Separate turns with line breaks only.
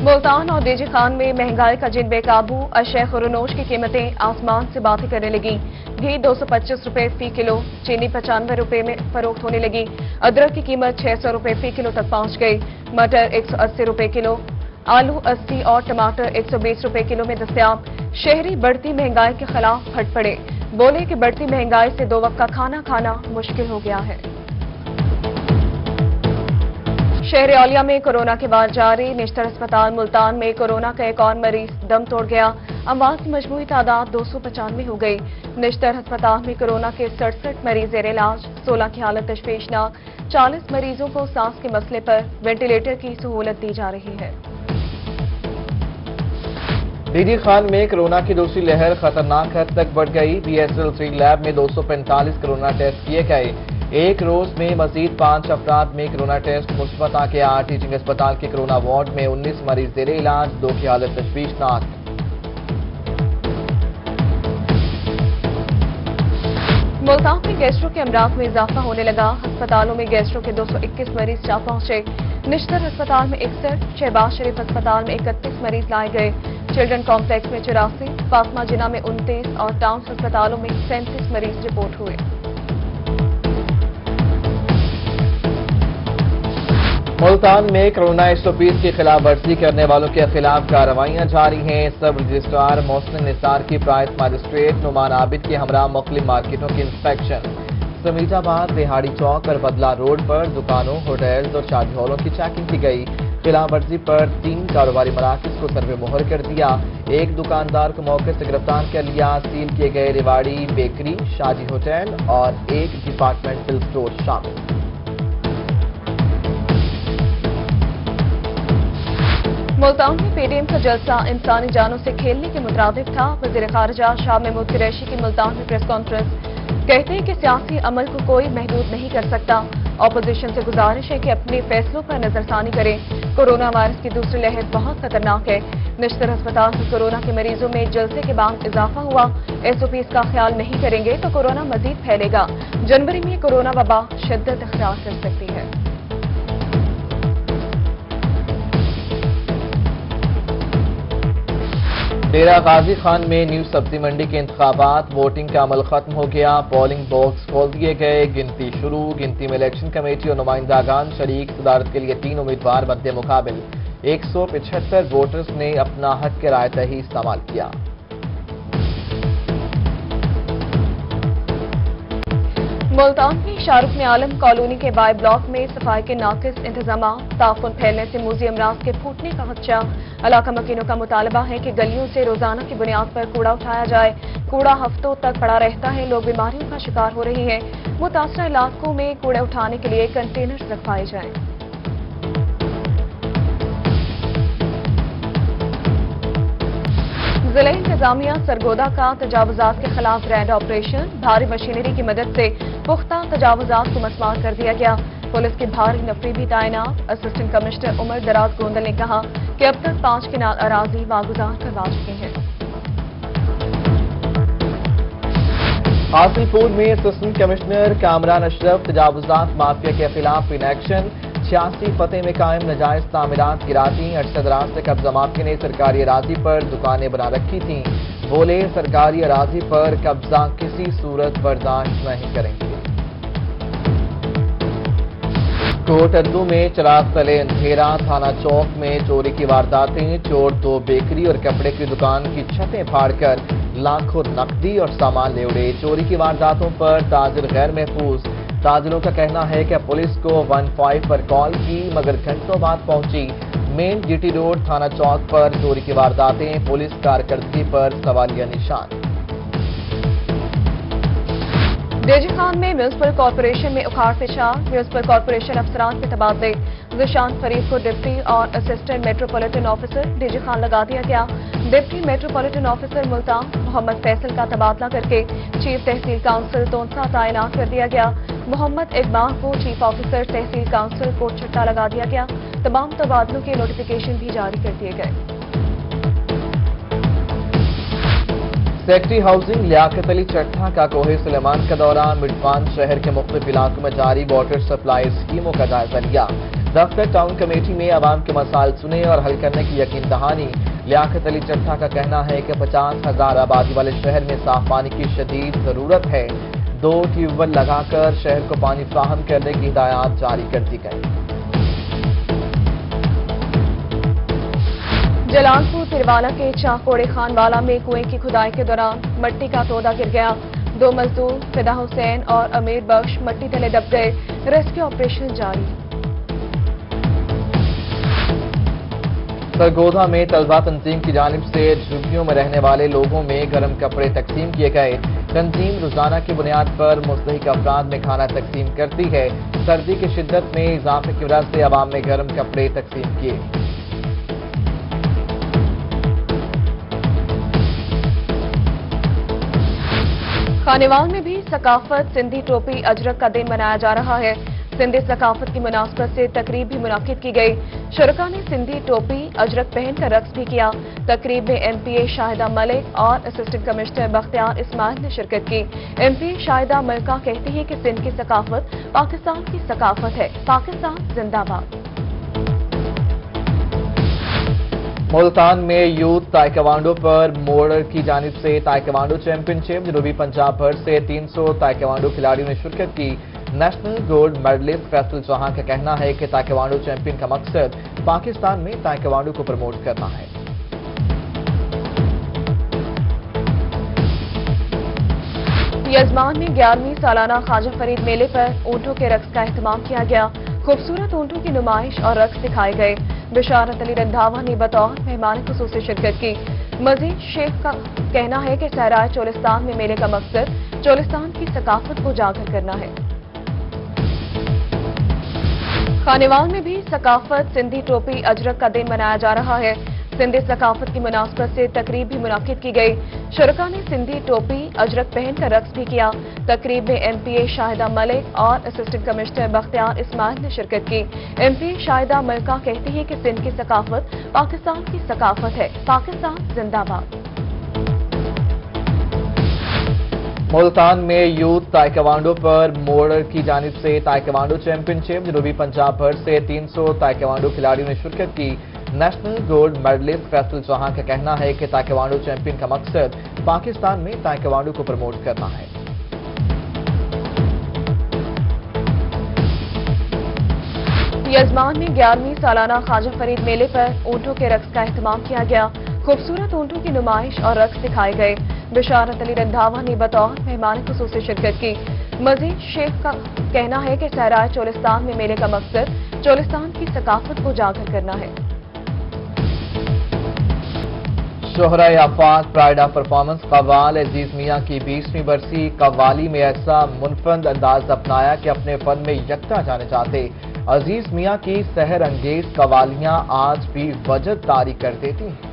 मुल्तान और देजी खान में महंगाई का जिन बेकाबू, अशय खुरनोश की कीमतें आसमान से बातें करने लगी। घी 225 रुपए फी किलो, चीनी 95 रुपए में फरोख्त होने लगी। अदरक की कीमत 600 रुपए फी किलो तक पहुंच गई। मटर 180 रुपए किलो, आलू 80 और टमाटर 120 रुपए किलो में दस्तयाब। शहरी बढ़ती महंगाई के खिलाफ फट पड़े, बोले कि बढ़ती महंगाई से दो वक्त का खाना खाना मुश्किल हो गया है। शहर औलिया में कोरोना के बाद जारी। निश्तर अस्पताल मुल्तान में कोरोना का एक और मरीज दम तोड़ गया। अमवात की मजमूई तादाद 295 हो गई। निश्तर अस्पताल में कोरोना के 67 मरीज जेर इलाज, 16 की हालत तशवीशनाक। 40 मरीजों को सांस के मसले पर वेंटिलेटर की सहूलत दी जा रही है।
देजी खान में कोरोना की दूसरी लहर खतरनाक हद तक बढ़ गई। BSL-3 लैब में 245 कोरोना टेस्ट किए गए। एक रोज में मजीद 5 अफराद में कोरोना टेस्ट मुस्बत आके आ। टीचिंग अस्पताल के कोरोना वार्ड में 19 मरीज जेर इलाज, 2 की हालत तशवीशनाक।
मुल्तान में गैस्ट्रो के अमराज में इजाफा होने लगा। अस्पतालों में गैस्ट्रो के 221 मरीज जा पहुंचे। निश्तर अस्पताल में 61, शहबाज शरीफ अस्पताल में 31 मरीज लाए गए। चिल्ड्रन कॉम्प्लेक्स में 84, फातिमा जिना में 29 और टाउन अस्पतालों में 37 मरीज रिपोर्ट हुए।
मुल्तान में कोरोना SOPs की खिलाफ वर्जी करने वालों के खिलाफ कार्रवाइयां जारी हैं। सब रजिस्ट्रार मोहसिन निसार की प्राइस मजिस्ट्रेट नुमान आबिद के हमरा मुख्तलिफ मार्केटों की इंस्पेक्शन। समीजाबाद दिहाड़ी चौक और बदला रोड पर दुकानों, होटल्स और शादी हॉलों की चेकिंग की गई। खिलाफ वर्जी पर 3 कारोबारी मराकज को सर्वे मोहर कर दिया। एक दुकानदार को मौके से गिरफ्तार कर लिया। सील किए गए रेवाड़ी, बेकरी, शादी होटल और एक डिपार्टमेंटल स्टोर शामिल।
मुल्तान में PDM का जलसा इंसानी जानों से खेलने के मुताबिक था। वज़ीर खारजा शाह महमूद कुरैशी की मुल्तान में प्रेस कॉन्फ्रेंस। कहते हैं कि सियासी अमल को कोई महदूद नहीं कर सकता। ऑपोजिशन से गुजारिश है कि अपने फैसलों पर नजरसानी करें। कोरोना वायरस की दूसरी लहर बहुत खतरनाक है। निश्तर अस्पताल में कोरोना के मरीजों में जलसे के बाद इजाफा हुआ। SOPs का ख्याल नहीं करेंगे तो कोरोना मजीद फैलेगा। जनवरी में कोरोना वबा शिद्दत इख्तियार कर सकती है।
डेरा गाजी खान में न्यू सब्जी मंडी के इंतखाबात, वोटिंग का अमल खत्म हो गया। पोलिंग बॉक्स खोल दिए गए, गिनती शुरू। गिनती में इलेक्शन कमेटी और नुमाइंदागान शरीक। सदारत के लिए 3 उम्मीदवार मद्दे मुकाबिल। 175 वोटर्स ने अपना हक के राय दही इस्तेमाल किया।
मुल्तान की शाहरुख ने आलम कॉलोनी के बाय ब्लॉक में सफाई के नाकिस इंतजाम, ताफुन फैलने से मूजी अमराज के फूटने का खदशा। इलाका मकीनों का मुतालबा है कि गलियों से रोजाना की बुनियाद पर कूड़ा उठाया जाए। कूड़ा हफ्तों तक पड़ा रहता है, लोग बीमारियों का शिकार हो रहे हैं। मुतासरा इलाकों में कूड़े उठाने के लिए कंटेनर रखवाए जाएं। जिला इंतजामिया सरगोदा का तजावुजात के खिलाफ ग्रैंड ऑपरेशन। भारी मशीनरी की मदद से पुख्ता तजावुजात को मस्मार कर दिया गया। पुलिस की भारी नफरी भी तैनात। असिस्टेंट कमिश्नर उमर दराज गोंदल ने कहा कि अब तक 5 किनाल अराजी वागुजार करवा चुके हैं।
हासिलपुर में असिस्टेंट कमिश्नर कामरान अशरफ तजावुजात माफिया के खिलाफ इन एक्शन। 86 फतेह में कायम नाजायज तामीरात गिराती। 68 राज से कब्जा माफिया ने सरकारी अराजी पर दुकानें बना रखी थीं। बोले सरकारी अराजी पर कब्जा किसी सूरत बर्दाश्त नहीं करेंगे। कोटद्दू में चिराग तले अंधेरा। थाना चौक में चोरी की वारदातें। चोर 2 बेकरी और कपड़े की दुकान की छतें फाड़कर लाखों नकदी और सामान ले उड़े। चोरी की वारदातों पर ताजिर गैर महफूज। ताजिरों का कहना है कि पुलिस को 15 पर कॉल की मगर घंटों बाद पहुंची। मेन GT रोड थाना चौक पर चोरी की वारदातें। पुलिस कारकर्दगी पर सवालिया निशान।
देजी खान में म्यूनिसिपल कॉर्पोरेशन में उखाड़ पेशाब। म्यूनिसिपल कॉर्पोरेशन अफसरान के तबादले। ज़िशान फरीद को डिप्टी और assistant metropolitan officer DG Khan लगा दिया गया। Deputy metropolitan officer Multan Mohammad Faisal का तबादला करके चीफ तहसील काउंसिल तोनसा तैनात कर दिया गया। मोहम्मद इकबाल को चीफ ऑफिसर तहसील काउंसिल को छट्टा लगा दिया गया। तमाम तबादलों के नोटिफिकेशन भी जारी कर दिए गए।
सेक्रेटरी हाउसिंग लियाकत अली चट्ठा का कोहे सुलेमान का दौरा। मिडपान शहर के मुख्तलिफ इलाकों में जारी वाटर सप्लाई स्कीमों का जायजा लिया। दफ्तर टाउन कमेटी में आवाम के मसाइल सुने और हल करने की यकीन दहानी। लियाकत अली चट्ठा का कहना है कि 50,000 आबादी वाले शहर में साफ पानी की शदीद जरूरत है। 2 ट्यूबवेल लगाकर शहर को पानी फ्राहम करने की हिदायत जारी कर दी गई।
जलालपुर तिरवाला के चाकोड़े खानवाला में कुएं की खुदाई के दौरान मट्टी का तोदा गिर गया। 2 मजदूर फिदा हुसैन और अमीर बख्श मट्टी तले दब गए। रेस्क्यू ऑपरेशन जारी।
सरगोधा में तलबा तंजीम की जानिब से झुग्गियों में रहने वाले लोगों में गर्म कपड़े तकसीम किए गए। तंजीम रोजाना की बुनियाद पर मुस्तहिक अफराद में खाना तकसीम करती है। सर्दी की शिद्दत में इजाफे की वजह से आवाम में गर्म कपड़े तकसीम किए।
खानेवाल में भी सकाफत सिंधी टोपी अजरक का दिन मनाया जा रहा है। सिंधी सकाफत की मुनासबत से तकरीब भी मुनाकिद की गई। शुरका ने सिंधी टोपी अजरक पहनकर रक्स भी किया। तकरीब में MPA शाहिदा मलिक और असिस्टेंट कमिश्नर बख्तियार इस्माइल ने शिरकत की। MPA शाहिदा मलिका कहती है कि सिंध की सकाफत पाकिस्तान की सकाफत है। पाकिस्तान जिंदाबाद।
मुल्तान में यूथ ताइक्वांडो पर मोड़ की जानिब से ताइक्वांडो चैंपियनशिप जनूबी पंजाब भर से 300 ताइक्वांडो खिलाड़ियों ने शिरकत की। National gold medalist Faisal Chauhan का कहना है कि ताइक्वांडो चैंपियन का मकसद पाकिस्तान में ताइक्वांडो को प्रमोट करना है।
यजमान में 11वीं सालाना ख्वाजा फरीद मेले पर ऊंटों के रक्स का एहतमाम किया गया। खूबसूरत ऊंटों की नुमाइश और रक्स दिखाए गए। बिशारत अली रंधावा ने बतौर मेहमान खुसूसी शिरकत की। मजीद शेख का कहना है कि सहराए चोलिस्तान में मेले का मकसद चोलिस्तान की सकाफत को उजागर करना है। खानेवाल में भी सकाफत सिंधी टोपी अजरक का दिन मनाया जा रहा है। सिंधी सकाफत की मुनासबत से तकरीब भी मुनाकिद की गई। शुरका ने सिंधी टोपी अजरक पहनकर रक्स भी किया। तकरीब में MPA शाहिदा मलिक और असिस्टेंट कमिश्नर बख्तियार इस्माइल ने शिरकत की। MPA शाहिदा मलिका कहती है कि सिंध की सकाफत पाकिस्तान की सकाफत है। पाकिस्तान जिंदाबाद।
मुल्तान में यूथ ताइक्वांडो पर मोड़ की जानिब से ताइक्वांडो चैंपियनशिप जनूबी पंजाब भर से 300 ताइक्वांडो खिलाड़ियों ने शिरकत की। National gold medalist Faisal Chauhan का कहना है कि ताइक्वांडो चैंपियन का मकसद पाकिस्तान में ताइक्वांडो को प्रमोट करना है।
यजमान में 11वीं सालाना ख्वाजा फरीद मेले पर ऊंटों के रक्स का एहतमाम किया गया। खूबसूरत ऊंटों की नुमाइश और रक्स दिखाए गए। बिशारत अली रंधावा ने बतौर मेहमान खुसूसी शिरकत की। मजीद शेख का कहना है कि सहराए चोलिस्तान में मेले का मकसद चोलिस्तान की सकाफत को उजागर करना है।
शोहराए आफाक प्राइड ऑफ परफॉर्मेंस कव्वाल अजीज मियां की 20वीं बरसी कव्वाली में ऐसा मुनफरद अंदाज अपनाया कि अपने फन में यकता जाने चाहते। अजीज मियां की सहर अंगेज कव्वालियां आज भी वजद तारी कर देती हैं।